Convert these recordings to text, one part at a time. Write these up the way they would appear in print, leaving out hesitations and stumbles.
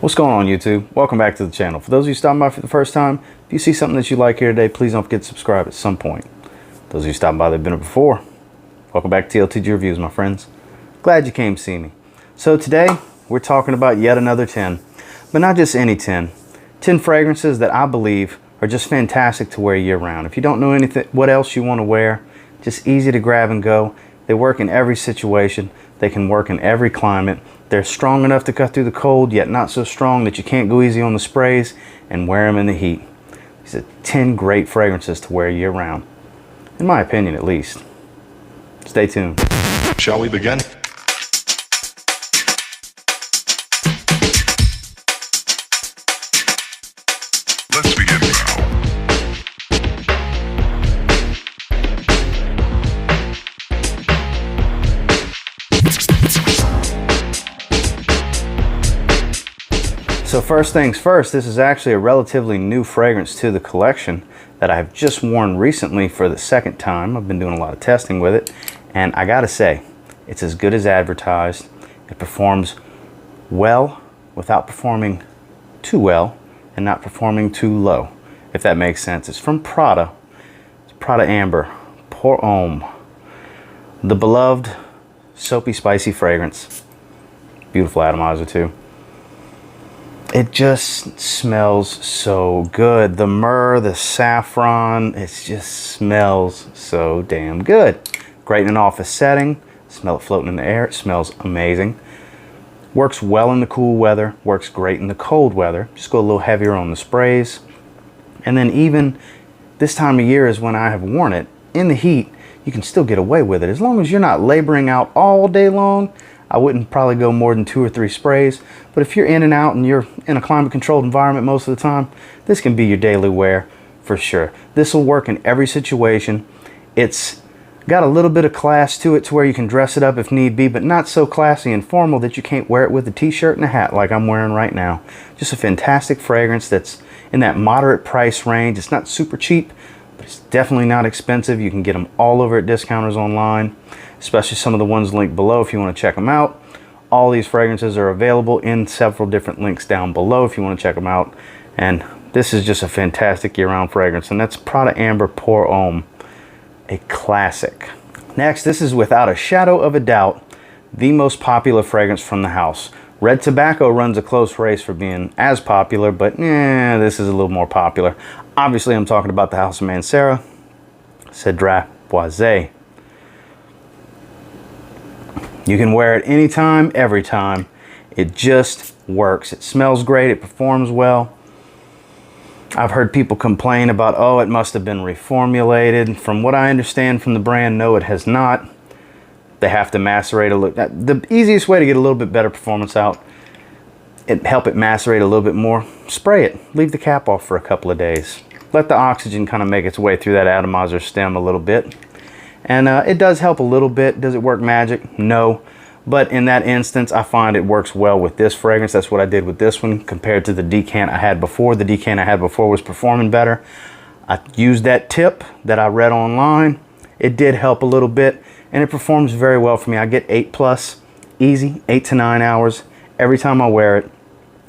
What's going on, YouTube? Welcome back to the channel. For those of you stopping by for the first time, if you see something that you like here today, please don't forget to subscribe at some point. Those of you stopping by that have been here before, welcome back to TLTG Reviews, my friends. Glad you came to see me. So today, we're talking about yet another 10, but not just any 10. 10 fragrances that I believe are just fantastic to wear year-round. If you don't know anything, what else you want to wear, just easy to grab and go. They work in every situation. They can work in every climate. They're strong enough to cut through the cold, yet not so strong that you can't go easy on the sprays and wear them in the heat. These are 10 great fragrances to wear year-round, in my opinion at least. Stay tuned. Shall we begin? Let's begin now. So first things first, this is actually a relatively new fragrance to the collection that I've just worn recently for the second time. I've been doing a lot of testing with it, and I gotta say, it's as good as advertised. It performs well without performing too well and not performing too low, if that makes sense. It's from PRADA. It's PRADA Amber Pour Homme, the beloved soapy spicy fragrance. Beautiful atomizer too. It just smells so good. The myrrh, the saffron, it just smells so damn good. Great in an office setting. Smell it floating in the air. It smells amazing. Works well in the cool weather. Works great in the cold weather. Just go a little heavier on the sprays. And then even this time of year is when I have worn it. In the heat, you can still get away with it. As long as you're not laboring out all day long, I wouldn't probably go more than 2 or 3 sprays, but if you're in and out and you're in a climate controlled environment most of the time, this can be your daily wear for sure. This will work in every situation. It's got a little bit of class to it to where you can dress it up if need be, but not so classy and formal that you can't wear it with a t-shirt and a hat like I'm wearing right now. Just a fantastic fragrance that's in that moderate price range. It's not super cheap, but it's definitely not expensive. You can get them all over at discounters online, especially some of the ones linked below if you want to check them out. All these fragrances are available in several different links down below if you want to check them out. And this is just a fantastic year-round fragrance, and that's PRADA Amber Pour Homme, a classic. Next, this is without a shadow of a doubt the most popular fragrance from the house. Red Tobacco runs a close race for being as popular, but this is a little more popular. Obviously, I'm talking about the house of MANCERA, CEDRAT, BOISE. You can wear it anytime, every time. It just works. It smells great. It performs well. I've heard people complain about, oh, it must have been reformulated. From what I understand from the brand, no, it has not. They have to macerate a little. The easiest way to get a little bit better performance out, help it macerate a little bit more, spray it. Leave the cap off for a couple of days. Let the oxygen kind of make its way through that atomizer stem a little bit. And it does help a little bit. Does it work magic? No. But in that instance, I find it works well with this fragrance. That's what I did with this one compared to the decant I had before. The decant I had before was performing better. I used that tip that I read online. It did help a little bit, and it performs very well for me. I get 8+, easy, 8 to 9 hours every time I wear it.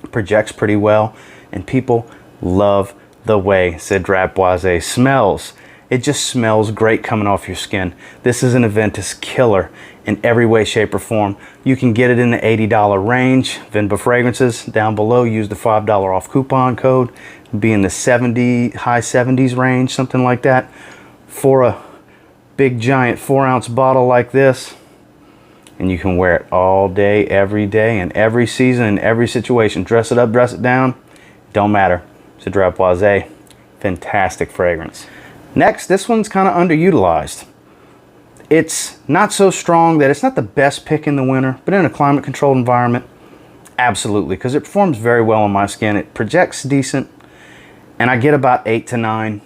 It projects pretty well, and people love the way CEDRAT BOISE smells. It just smells great coming off your skin. This is an Aventus killer in every way, shape, or form. You can get it in the $80 range. Venba Fragrances down below, use the $5 off coupon code. Be in the high 70s range, something like that. For a big giant 4-ounce bottle like this. And you can wear it all day, in every season, in every situation. Dress it up, dress it down, don't matter. CEDRAT BOISE, fantastic fragrance. Next, this one's kind of underutilized. It's not so strong that it's not the best pick in the winter, but in a climate controlled environment, absolutely, because it performs very well on my skin. It projects decent, and I get about 8 to 9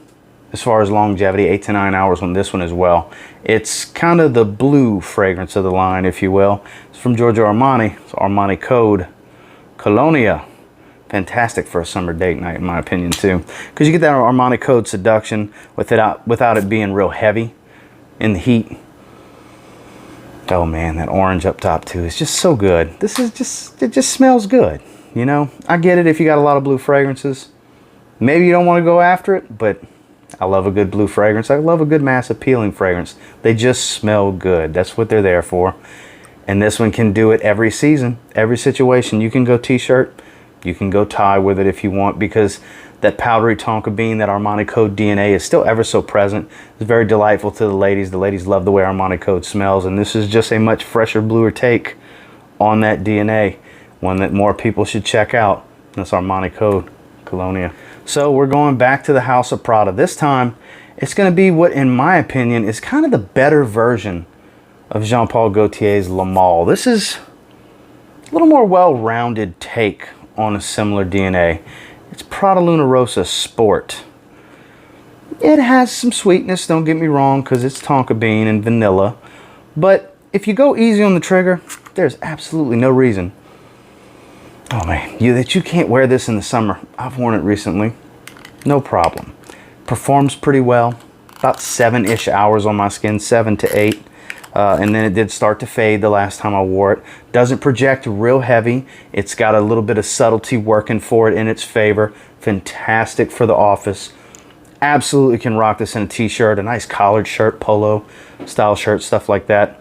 as far as longevity, 8 to 9 hours on this one as well. It's kind of the blue fragrance of the line, if you will. It's from Giorgio Armani. It's Armani Code Cologne. Fantastic for a summer date night, in my opinion, too, because you get that Armani Code seduction without it being real heavy in the heat. Oh man, that orange up top too is just so good. This is just, it just smells good. You know, I get it if you got a lot of blue fragrances. Maybe you don't want to go after it, but I love a good blue fragrance. I love a good mass appealing fragrance. They just smell good. That's what they're there for. And this one can do it every season, every situation. You can go t-shirt, you can go tie with it if you want, because that powdery tonka bean, that Armani Code DNA is still ever so present. It's very delightful to the ladies. The ladies love the way Armani Code smells, and this is just a much fresher, bluer take on that DNA. One that more people should check out. That's Armani Code Cologne. So we're going back to the house of Prada. This time, it's going to be what, in my opinion, is kind of the better version of Jean Paul Gaultier's Le Male. This is a little more well-rounded take on a similar DNA. It's Prada Luna Rossa Sport. It has some sweetness, don't get me wrong, because it's tonka bean and vanilla. But if you go easy on the trigger, there's absolutely no reason, oh man, that you can't wear this in the summer. I've worn it recently, no problem. Performs pretty well, about 7-ish hours on my skin, 7 to 8. And then it did start to fade the last time I wore it. Doesn't project real heavy. It's got a little bit of subtlety working for it in its favor. Fantastic for the office. Absolutely can rock this in a t-shirt, a nice collared shirt, polo style shirt, stuff like that.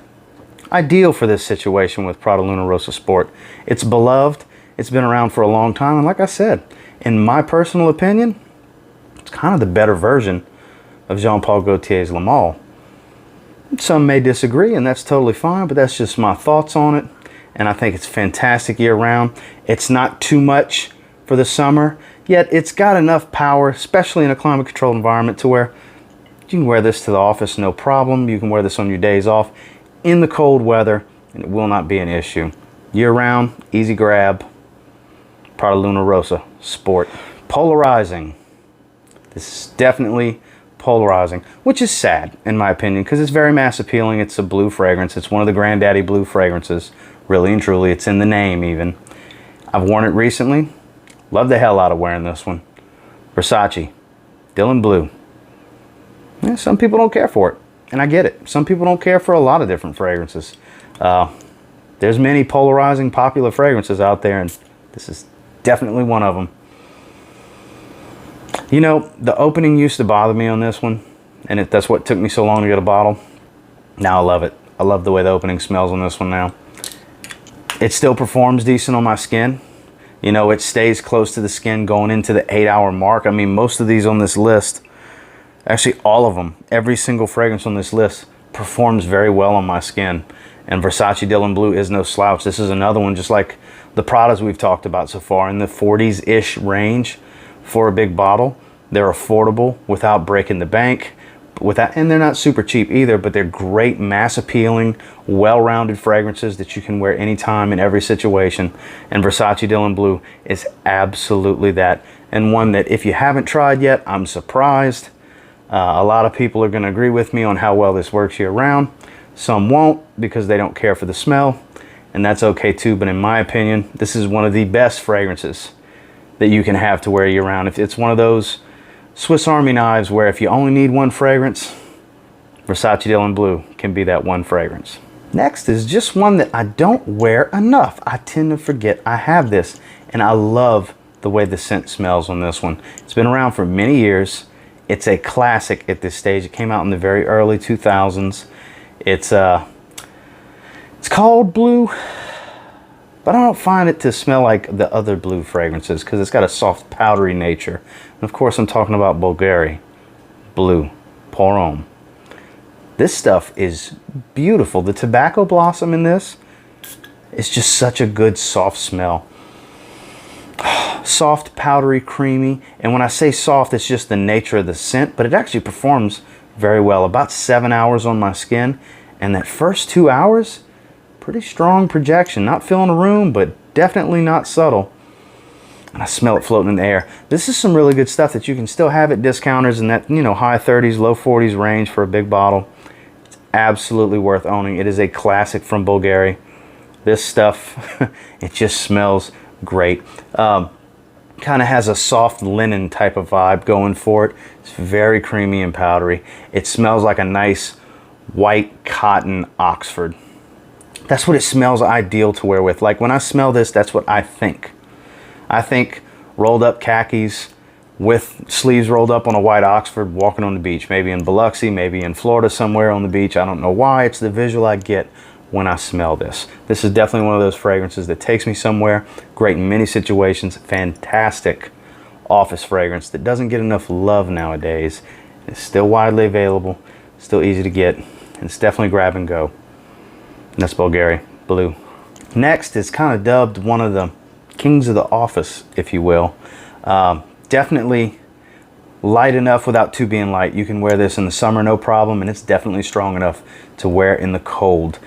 Ideal for this situation with Prada Luna Rossa Sport. It's beloved. It's been around for a long time. And like I said, in my personal opinion, it's kind of the better version of Jean Paul Gaultier's Le Male. Some may disagree, and that's totally fine, but that's just my thoughts on it. And I think it's fantastic year-round. It's not too much for the summer, yet it's got enough power, especially in a climate-controlled environment, to where you can wear this to the office no problem. You can wear this on your days off in the cold weather, and it will not be an issue. Year-round, easy grab, Prada Luna Rossa Sport. Polarizing. This is definitely polarizing, which is sad in my opinion, because it's very mass appealing. It's a blue fragrance. It's one of the granddaddy blue fragrances, really and truly. It's in the name even. I've worn it recently. Love the hell out of wearing this one. Versace, Dylan Blue. Yeah, some people don't care for it, and I get it. Some people don't care for a lot of different fragrances. There's many polarizing popular fragrances out there, and this is definitely one of them. You know, the opening used to bother me on this one, and that's what took me so long to get a bottle. Now I love it. I love the way the opening smells on this one now. It still performs decent on my skin. You know, it stays close to the skin going into the 8-hour mark. I mean, most of these on this list, actually all of them, every single fragrance on this list performs very well on my skin. And Versace Dylan Blue is no slouch. This is another one, just like the Pradas we've talked about so far, in the 40s-ish range for a big bottle. They're affordable without breaking the bank, and they're not super cheap either, but they're great, mass appealing, well-rounded fragrances that you can wear anytime in every situation. And Versace Dylan Blue is absolutely that, and one that if you haven't tried yet, I'm surprised. A lot of people are going to agree with me on how well this works year-round. Some won't, because they don't care for the smell, and that's okay too. But in my opinion, this is one of the best fragrances that you can have to wear year-round. If it's one of those Swiss Army knives where if you only need one fragrance, Versace Dylan Blue can be that one fragrance. Next is just one that I don't wear enough. I tend to forget I have this, and I love the way the scent smells on this one. It's been around for many years. It's a classic at this stage. It came out in the very early 2000s. It's called Blue, but I don't find it to smell like the other blue fragrances because it's got a soft, powdery nature. And of course, I'm talking about Bulgari Blue Pour Homme. This stuff is beautiful. The tobacco blossom in this is just such a good, soft smell. Soft, powdery, creamy. And when I say soft, it's just the nature of the scent, but it actually performs very well. About 7 hours on my skin, and that first 2 hours, pretty strong projection. Not filling a room, but definitely not subtle. And I smell it floating in the air. This is some really good stuff that you can still have at discounters in that, you know, high 30s, low 40s range for a big bottle. It's absolutely worth owning. It is a classic from Bulgari. This stuff, it just smells great. Kind of has a soft linen type of vibe going for it. It's very creamy and powdery. It smells like a nice white cotton Oxford. That's what it smells ideal to wear with. Like when I smell this, that's what I think I think rolled up khakis with sleeves rolled up on a white Oxford, walking on the beach, maybe in Biloxi, maybe in Florida somewhere on the beach. I don't know why. It's the visual I get when I smell this. This is definitely one of those fragrances that takes me somewhere. Great in many situations. Fantastic office fragrance that doesn't get enough love nowadays. It's still widely available, still easy to get, and it's definitely grab and go. And that's Bulgari Blue. Next is kind of dubbed one of the kings of the office, if you will. Definitely light enough without too being light. You can wear this in the summer, no problem, and it's definitely strong enough to wear in the cold.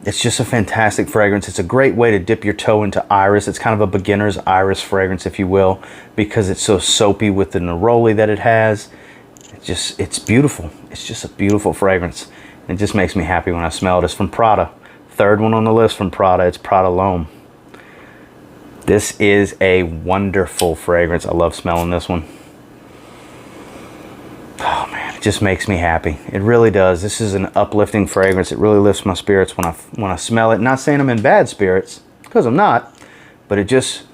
It's just a fantastic fragrance. It's a great way to dip your toe into iris. It's kind of a beginner's iris fragrance, if you will, because it's so soapy with the neroli that it has. It's beautiful. It's just a beautiful fragrance. It just makes me happy when I smell it. It's from Prada. Third one on the list from Prada. It's Prada L'Homme. This is a wonderful fragrance. I love smelling this one. Oh man, it just makes me happy. It really does. This is an uplifting fragrance. It really lifts my spirits when I smell it. Not saying I'm in bad spirits, because I'm not, but it just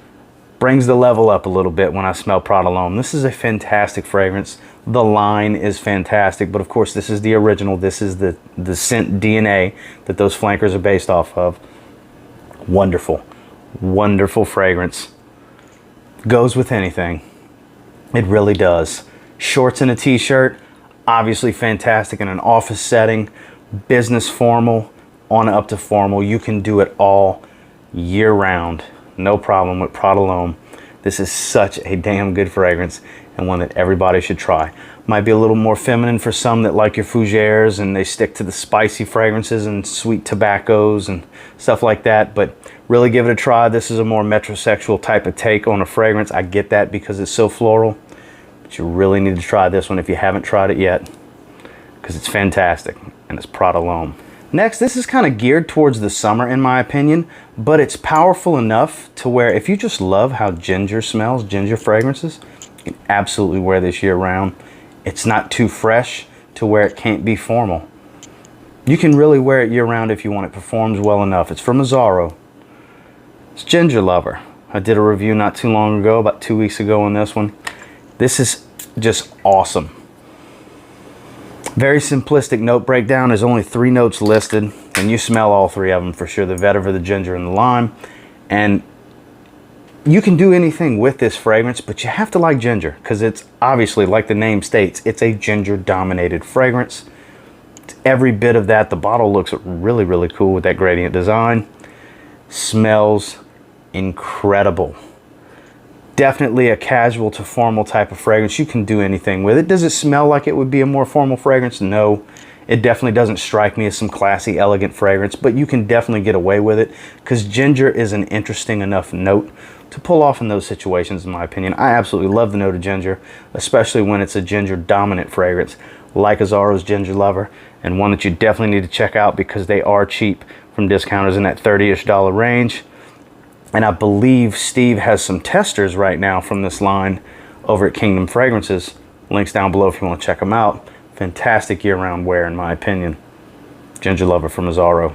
brings the level up a little bit when I smell Prada L'Homme. This is a fantastic fragrance. The line is fantastic, but of course this is the original. This is the scent DNA that those flankers are based off of. Wonderful, wonderful fragrance. Goes with anything. It really does. Shorts and a t-shirt, obviously fantastic in an office setting, business formal, on up to formal. You can do it all year round. No problem with Prada L'Homme. This is such a damn good fragrance and one that everybody should try. Might be a little more feminine for some that like your fougères and they stick to the spicy fragrances and sweet tobaccos and stuff like that, but really give it a try. This is a more metrosexual type of take on a fragrance. I get that because it's so floral, but you really need to try this one if you haven't tried it yet, because it's fantastic, and it's Prada L'Homme. Next, this is kind of geared towards the summer in my opinion, but it's powerful enough to where if you just love how ginger smells, ginger fragrances, you can absolutely wear this year round. It's not too fresh to where it can't be formal. You can really wear it year round if you want. It performs well enough. It's from AZZARO. It's Ginger Lover. I did a review not too long ago, about 2 weeks ago on this one. This is just awesome. Very simplistic note breakdown. There's only 3 notes listed, and you smell all 3 of them for sure. The vetiver, the ginger, and the lime. And you can do anything with this fragrance, but you have to like ginger, because it's obviously, like the name states, it's a ginger-dominated fragrance. It's every bit of that. The bottle looks really, really cool with that gradient design. Smells incredible. Definitely a casual to formal type of fragrance. You can do anything with it. Does it smell like it would be a more formal fragrance? No. It definitely doesn't strike me as some classy, elegant fragrance, but you can definitely get away with it because ginger is an interesting enough note to pull off in those situations, in my opinion. I absolutely love the note of ginger, especially when it's a ginger-dominant fragrance like AZZARO's Ginger Lover, and one that you definitely need to check out because they are cheap from discounters in that $30-ish range. And I believe Steve has some testers right now from this line over at Kingdom Fragrances. Links down below if you want to check them out. Fantastic year-round wear, in my opinion. Ginger Lover from AZZARO.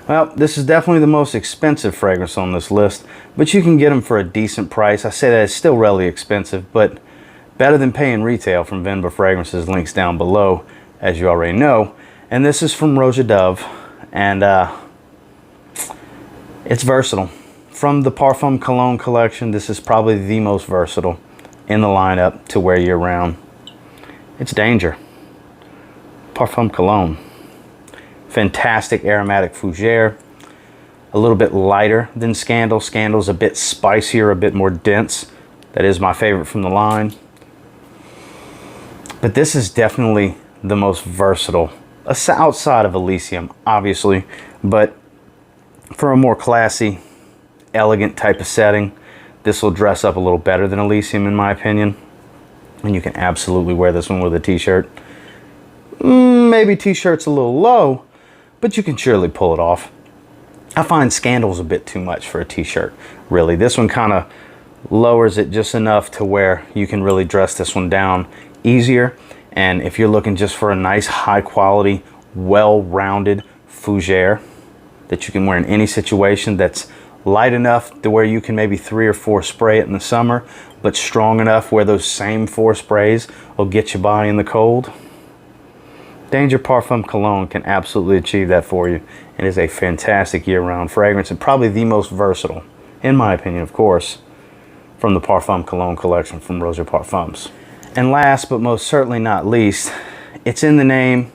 Well, this is definitely the most expensive fragrance on this list, but you can get them for a decent price. I say that it's still really expensive, but better than paying retail from Venba Fragrances. Links down below, as you already know. And this is from Roja Dove, and it's versatile. From the Parfum Cologne collection, this is probably the most versatile in the lineup to wear year round. It's Danger. Parfum Cologne. Fantastic aromatic fougere. A little bit lighter than Scandal. Scandal's a bit spicier, a bit more dense. That is my favorite from the line. But this is definitely the most versatile, outside of Elysium, obviously, but for a more classy, elegant type of setting, this will dress up a little better than Elysium, in my opinion. And you can absolutely wear this one with a t-shirt. Maybe t-shirt's a little low, but you can surely pull it off. I find Scandal's a bit too much for a t-shirt, really. This one kind of lowers it just enough to where you can really dress this one down easier. And if you're looking just for a nice, high quality, well-rounded fougere that you can wear in any situation that's light enough to where you can maybe 3 or 4 spray it in the summer, but strong enough where those same 4 sprays will get you by in the cold. Danger Parfum Cologne can absolutely achieve that for you. It is a fantastic year-round fragrance and probably the most versatile, in my opinion, of course, from the Parfum Cologne collection from Roger Parfums. And last but most certainly not least, it's in the name,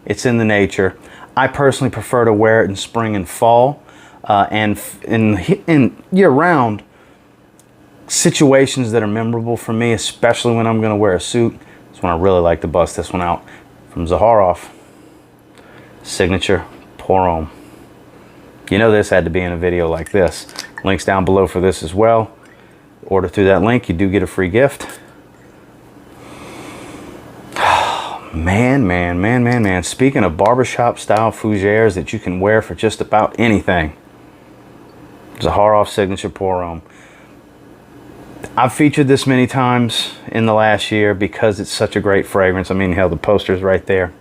it's in the nature. I personally prefer to wear it in spring and fall, and in year-round situations that are memorable for me, especially when I'm going to wear a suit. That's when I really like to bust this one out. From Zaharoff, Signature Pour Homme. You know this had to be in a video like this. Links down below for this as well. Order through that link, you do get a free gift. Man. Speaking of barbershop style fougères that you can wear for just about anything. Zaharoff Signature Pour Homme. I've featured this many times in the last year because it's such a great fragrance. I mean, hell, the poster's right there.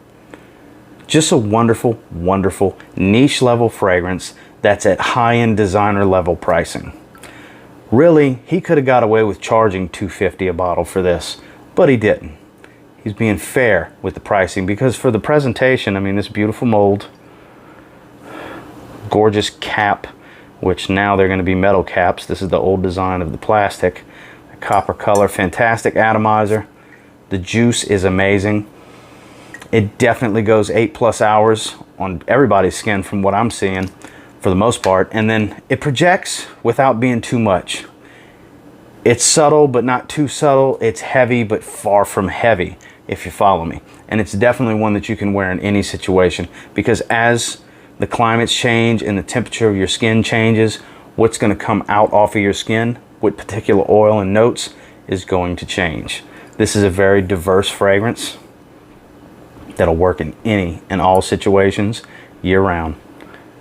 Just a wonderful, wonderful niche level fragrance that's at high-end designer level pricing. Really, he could have got away with charging $2.50 a bottle for this, but he didn't. He's being fair with the pricing because for the presentation, I mean, this beautiful mold, gorgeous cap, which now they're going to be metal caps. This is the old design of the plastic. Copper color, fantastic atomizer. The juice is amazing. It definitely goes 8+ hours on everybody's skin from what I'm seeing for the most part. And then it projects without being too much. It's subtle, but not too subtle. It's heavy, but far from heavy, if you follow me. And it's definitely one that you can wear in any situation because as the climates change and the temperature of your skin changes, what's going to come out off of your skin with particular oil and notes is going to change. This is a very diverse fragrance that'll work in any and all situations year-round.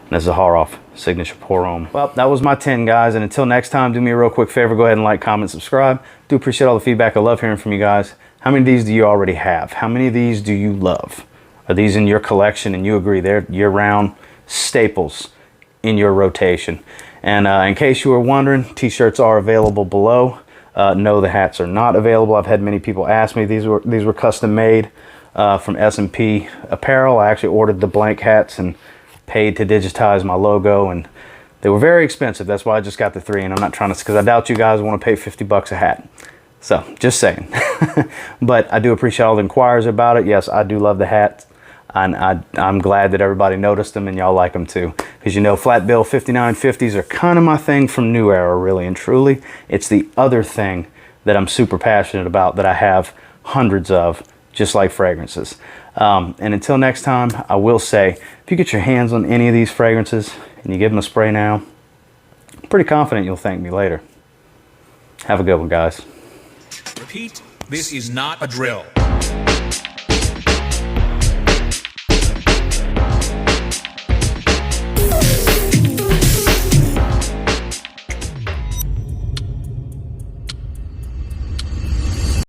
That's Zaharoff Signature Pour Homme. Well, that was my 10, guys, and until next time, do me a real quick favor, go ahead and like, comment, subscribe. Do appreciate all the feedback. I love hearing from you guys. How many of these do you already have? How many of these do you love? Are these in your collection and you agree they're year-round staples in your rotation? And in case you were wondering, t-shirts are available below. No, the hats are not available. I've had many people ask me. These were custom made from S&P Apparel. I actually ordered the blank hats and paid to digitize my logo, and they were very expensive. That's why I just got the 3, and I'm not trying to, because I doubt you guys want to pay $50 a hat. So just saying. But I do appreciate all the inquiries about it. Yes, I do love the hats. And I'm glad that everybody noticed them and y'all like them too. Because you know, flat bill 5950s are kind of my thing from New Era, really and truly. It's the other thing that I'm super passionate about that I have hundreds of, just like fragrances. And until next time, I will say, if you get your hands on any of these fragrances and you give them a spray now, I'm pretty confident you'll thank me later. Have a good one, guys. Repeat, this is not a drill.